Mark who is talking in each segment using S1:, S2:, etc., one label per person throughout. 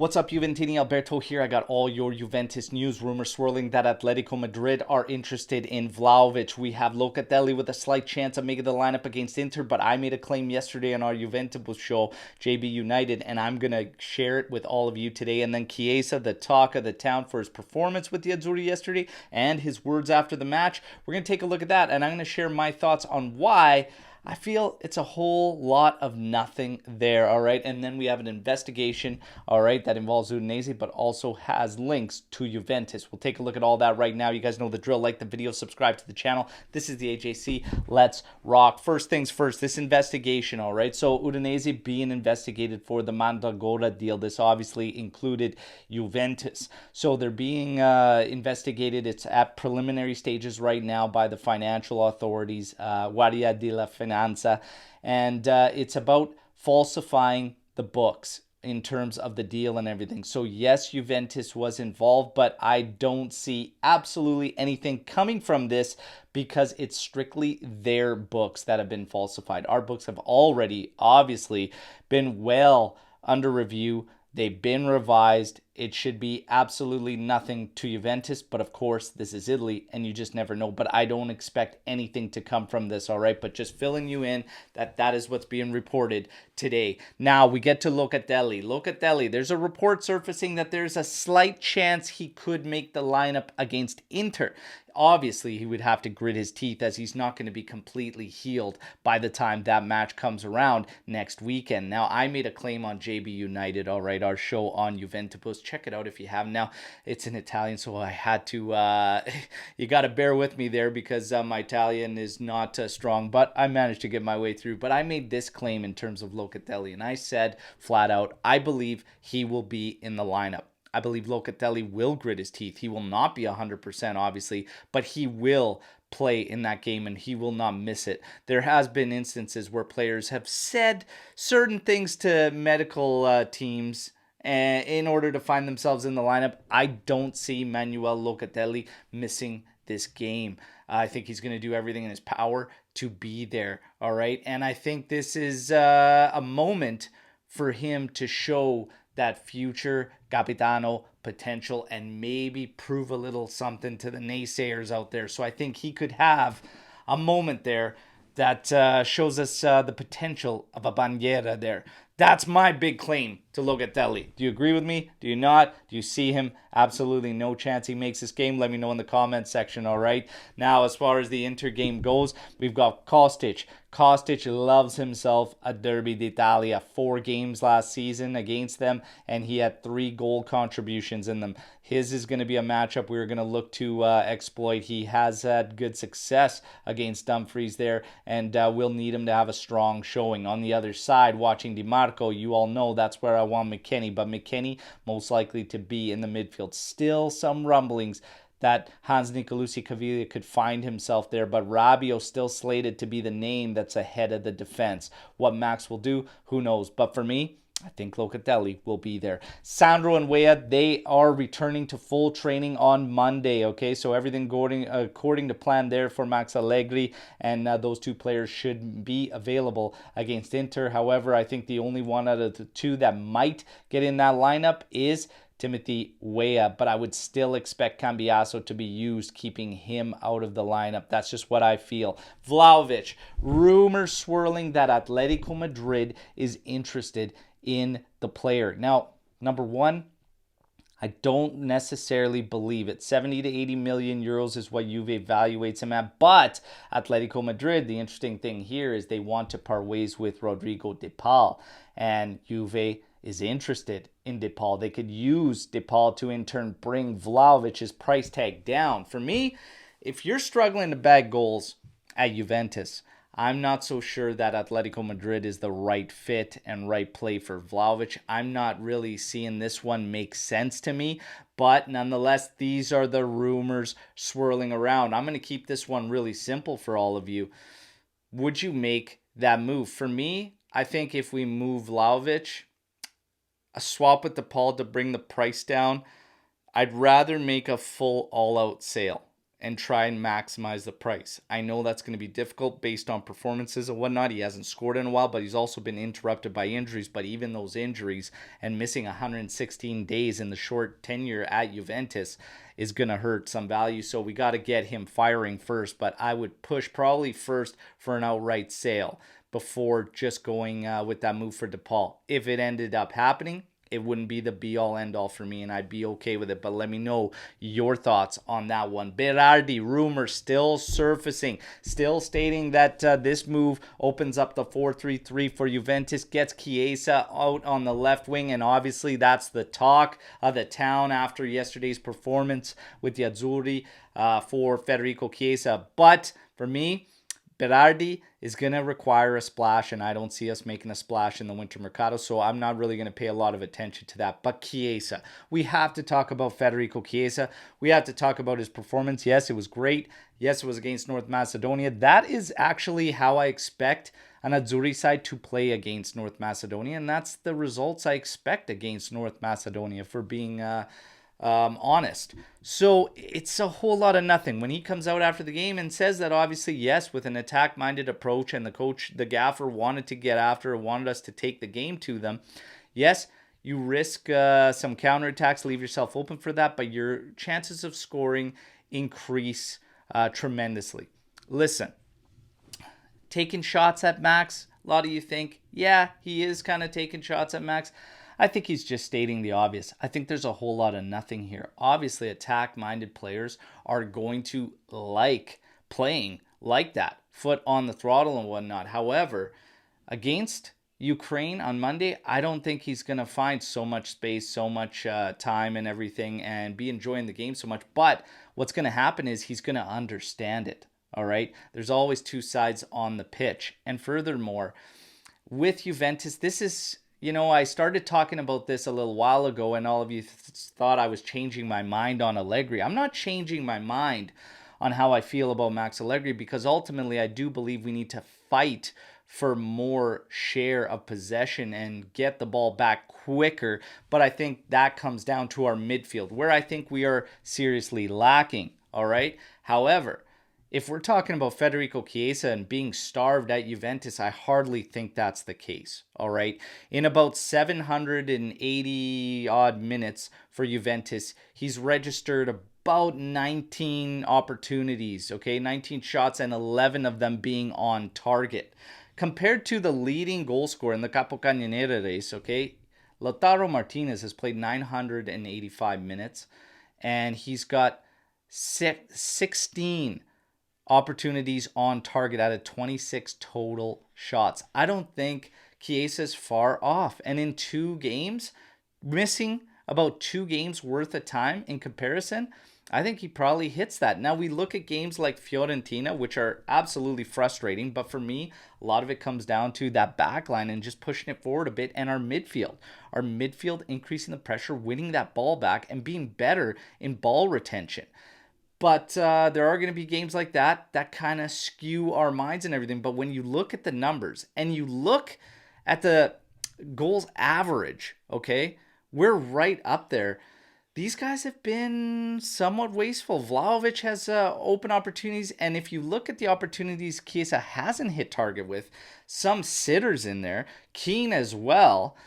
S1: What's up, Juventini? Alberto here. I got all your Juventus news. Rumors swirling that Atletico Madrid are interested in Vlahovic. We have Locatelli with a slight chance of making the lineup against Inter, but I made a claim yesterday on our Juventus show, JB United, and I'm going to share it with all of you today. And then Chiesa, the talk of the town for his performance with the Azzurri yesterday and his words after the match. We're going to take a look at that, and I'm going to share my thoughts on why I feel it's a whole lot of nothing there, all right? And then we have an investigation, all right, that involves Udinese, but also has links to Juventus. We'll take a look at all that right now. You guys know the drill. Like the video, subscribe to the channel. This is the AJC. Let's rock. First things first, this investigation, all right? So Udinese being investigated for the Mandragora deal. This obviously included Juventus. So they're being investigated. It's at preliminary stages right now by the financial authorities, Guardia di la Finanza, and it's about falsifying the books in terms of the deal and everything. So yes, Juventus was involved, but I don't see absolutely anything coming from this because it's strictly their books that have been falsified. Our books have already obviously been well under review. They've been revised. It should be absolutely nothing to Juventus, but of course, this is Italy, and you just never know. But I don't expect anything to come from this, all right? But just filling you in that is what's being reported today. Now, we get to Locatelli. Locatelli, there's a report surfacing that there's a slight chance he could make the lineup against Inter. Obviously, he would have to grit his teeth as he's not going to be completely healed by the time that match comes around next weekend. Now, I made a claim on JB United, all right, our show on Juventus. Check it out if you have. Now, it's in Italian, so I had to, you got to bear with me there because my Italian is not strong, but I managed to get my way through. But I made this claim in terms of Locatelli, and I said flat out, I believe he will be in the lineup. I believe Locatelli will grit his teeth. He will not be 100%, obviously, but he will play in that game and he will not miss it. There has been instances where players have said certain things to medical teams in order to find themselves in the lineup. I don't see Manuel Locatelli missing this game. I think he's going to do everything in his power to be there, all right? And I think this is a moment for him to show that future Capitano potential and maybe prove a little something to the naysayers out there. So I think he could have a moment there that shows us the potential of a Bandiera there. That's my big claim to Locatelli. Do you agree with me? Do you not? Do you see him? Absolutely no chance he makes this game. Let me know in the comment section, all right? Now, as far as the Inter game goes, we've got Kostic. Kostic loves himself a Derby d'Italia. 4 games last season against them, and he had 3 goal contributions in them. His is going to be a matchup we're going to look to exploit. He has had good success against Dumfries there, and we'll need him to have a strong showing. On the other side, watching DiMarco, you all know that's where I want McKennie, but McKennie most likely to be in the midfield. Still some rumblings that Hans Nicolucci Caviglia could find himself there, but Rabiot still slated to be the name that's ahead of the defense. What Max will do, who knows? But for me, I think Locatelli will be there. Sandro and Weah, they are returning to full training on Monday, okay? So everything going according to plan there for Max Allegri, and those 2 players should be available against Inter. However, I think the only one out of the 2 that might get in that lineup is Timothy Weah, but I would still expect Cambiaso to be used, keeping him out of the lineup. That's just what I feel. Vlahovic, rumors swirling that Atletico Madrid is interested in the player. Now, number one, I don't necessarily believe it. 70 to 80 million euros is what Juve evaluates him at. But Atletico Madrid, the interesting thing here is they want to part ways with Rodrigo De Paul. And Juve is interested in De Paul. They could use De Paul to in turn bring Vlahovic's price tag down. For me, if you're struggling to bag goals at Juventus, I'm not so sure that Atletico Madrid is the right fit and right play for Vlahovic. I'm not really seeing this one make sense to me, but nonetheless, these are the rumors swirling around. I'm going to keep this one really simple for all of you. Would you make that move? For me, I think if we move Vlahovic, a swap with DePaul to bring the price down, I'd rather make a full all-out sale. and try and maximize the price. I know that's going to be difficult based on performances and whatnot. He hasn't scored in a while, but he's also been interrupted by injuries. But even those injuries and missing 116 days in the short tenure at Juventus is going to hurt some value. So we got to get him firing first. But I would push probably first for an outright sale before just going with that move for DePaul. If it ended up happening, it wouldn't be the be-all, end-all for me, and I'd be okay with it. But let me know your thoughts on that one. Berardi, rumor still surfacing, still stating that this move opens up the 4-3-3 for Juventus, gets Chiesa out on the left wing, and obviously that's the talk of the town after yesterday's performance with the Azzurri for Federico Chiesa. But for me, Berardi is going to require a splash, and I don't see us making a splash in the winter mercado, so I'm not really going to pay a lot of attention to that. But Chiesa, we have to talk about Federico Chiesa. We have to talk about his performance. Yes, it was great. Yes, it was against North Macedonia. That is actually how I expect an Azzurri side to play against North Macedonia, and that's the results I expect against North Macedonia, for being honest. So it's a whole lot of nothing. When he comes out after the game and says that, obviously, yes, with an attack-minded approach, and the coach, the gaffer, wanted to get after, wanted us to take the game to them. Yes, you risk some counterattacks, leave yourself open for that, but your chances of scoring increase tremendously. Listen, taking shots at Max, a lot of you think, yeah, he is kind of taking shots at Max. I think he's just stating the obvious. I think there's a whole lot of nothing here. Obviously, attack-minded players are going to like playing like that, foot on the throttle and whatnot. However, against Ukraine on Monday, I don't think he's going to find so much space, so much time and everything, and be enjoying the game so much. But what's going to happen is he's going to understand it, all right? There's always two sides on the pitch. And furthermore, with Juventus, this is... I started talking about this a little while ago, and all of you thought I was changing my mind on Allegri. I'm not changing my mind on how I feel about Max Allegri, because ultimately I do believe we need to fight for more share of possession and get the ball back quicker. But I think that comes down to our midfield, where I think we are seriously lacking. All right. However, if we're talking about Federico Chiesa and being starved at Juventus, I hardly think that's the case, all right? In about 780 odd minutes for Juventus, he's registered about 19 opportunities, okay? 19 shots, and 11 of them being on target. Compared to the leading goal scorer in the Capocannoniere race, okay? Lautaro Martinez has played 985 minutes, and he's got 16 opportunities on target out of 26 total shots. I don't think Chiesa's far off. And in 2 games, missing about 2 games worth of time in comparison, I think he probably hits that. Now, we look at games like Fiorentina, which are absolutely frustrating, but for me, a lot of it comes down to that back line and just pushing it forward a bit, and our midfield. Our midfield increasing the pressure, winning that ball back, and being better in ball retention. But there are going to be games like that kind of skew our minds and everything. But when you look at the numbers and you look at the goals average, okay, we're right up there. These guys have been somewhat wasteful. Vlahovic has open opportunities. And if you look at the opportunities Chiesa hasn't hit target with, some sitters in there, Keane as well,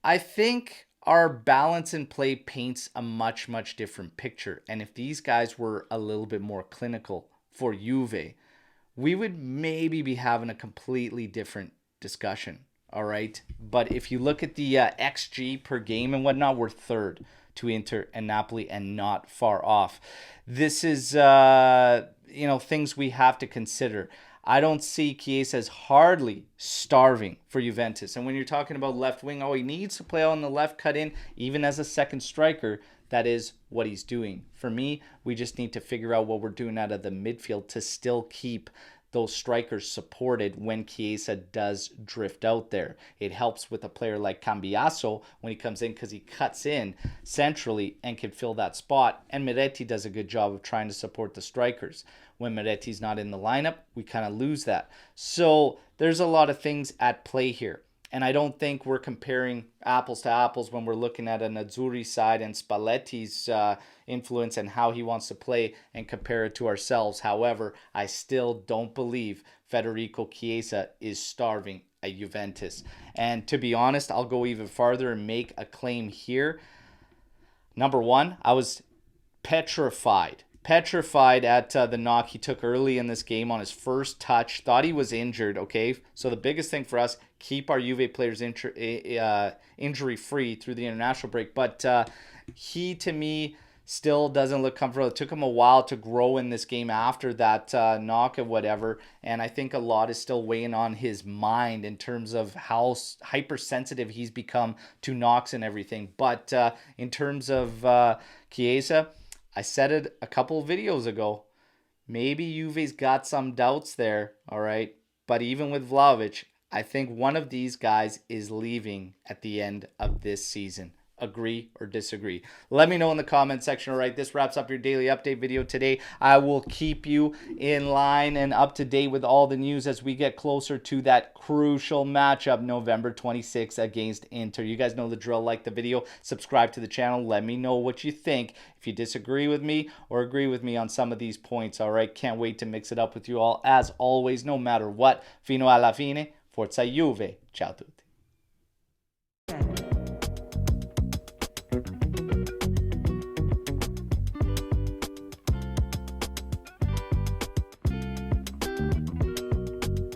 S1: I think our balance in play paints a much, much different picture. And if these guys were a little bit more clinical for Juve, we would maybe be having a completely different discussion. All right. But if you look at the XG per game and whatnot, we're third to Inter and Napoli, and not far off. This is, things we have to consider. I don't see Chiesa as hardly starving for Juventus. And when you're talking about left wing, he needs to play on the left, cut in, even as a second striker. That is what he's doing. For me, we just need to figure out what we're doing out of the midfield to still keep those strikers supported when Chiesa does drift out there. It helps with a player like Cambiaso when he comes in, because he cuts in centrally and can fill that spot. And Miretti does a good job of trying to support the strikers. When Miretti's not in the lineup, we kind of lose that. So there's a lot of things at play here. And I don't think we're comparing apples to apples when we're looking at an Azzurri side and Spalletti's influence and how he wants to play and compare it to ourselves. However, I still don't believe Federico Chiesa is starving at Juventus. And to be honest, I'll go even farther and make a claim here. Number one, I was petrified at the knock he took early in this game on his first touch. Thought he was injured, okay? So the biggest thing for us, keep our Juve players injury-free through the international break. But he, to me, still doesn't look comfortable. It took him a while to grow in this game after that knock and whatever. And I think a lot is still weighing on his mind in terms of how hypersensitive he's become to knocks and everything. But in terms of Chiesa, I said it a couple of videos ago. Maybe Juve's got some doubts there, all right? But even with Vlahovic, I think one of these guys is leaving at the end of this season. Agree or disagree? Let me know in the comment section. All right, this wraps up your daily update video today. I will keep you in line and up to date with all the news as we get closer to that crucial matchup November 26th against Inter. You guys know the drill. Like the video, subscribe to the channel. Let me know what you think. If you disagree with me or agree with me on some of these points, all right? Can't wait to mix it up with you all. As always, no matter what, fino alla fine, forza Juve. Ciao tutti.